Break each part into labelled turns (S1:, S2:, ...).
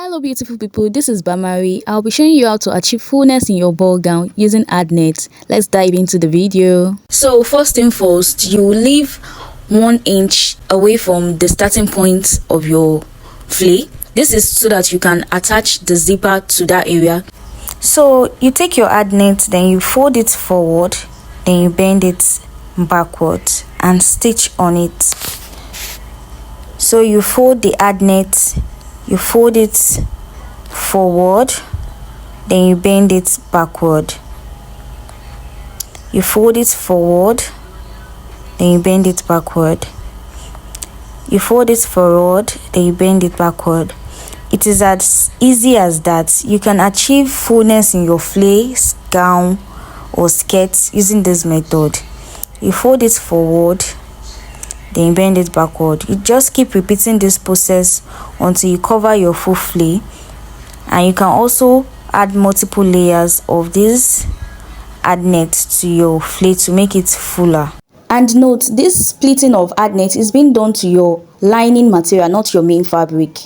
S1: Hello beautiful people, this is Bamari. I'll be showing you how to achieve fullness in your ball gown using adnet. Let's dive into the video. So first thing first, you will leave 1 inch away from the starting point of your flay. This is so that you can attach the zipper to that area.
S2: So you take your adnet, then you fold it forward, then you bend it backwards and stitch on it. So you fold the adnet, you fold it forward, then you bend it backward. You fold it forward, then you bend it backward. You fold it forward, then you bend it backward. It is as easy as that. You can achieve fullness in your flay, gown or skirt using this method. You fold it forward, then you bend it backward. You just keep repeating this process until you cover your full flay, and you can also add multiple layers of this adnet to your flay to make it fuller.
S1: And note, this splitting of adnet is being done to your lining material, not your main fabric.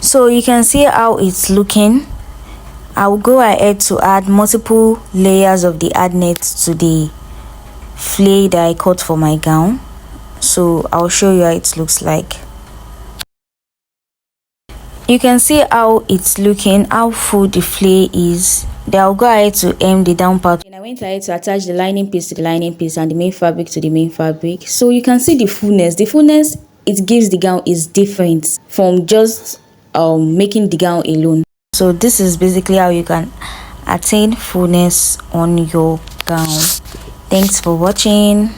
S2: So you can see how it's looking. I'll go ahead to add multiple layers of the adnet to the flay that I cut for my gown. So I'll show you how it looks like. You can see how it's looking, how full the flay is. Then I'll go ahead to hem the down part.
S1: And I went ahead to attach the lining piece to the lining piece and the main fabric to the main fabric. So you can see the fullness. The fullness it gives the gown is different from just making the gown alone.
S2: So this is basically how you can attain fullness on your gown. Thanks for watching.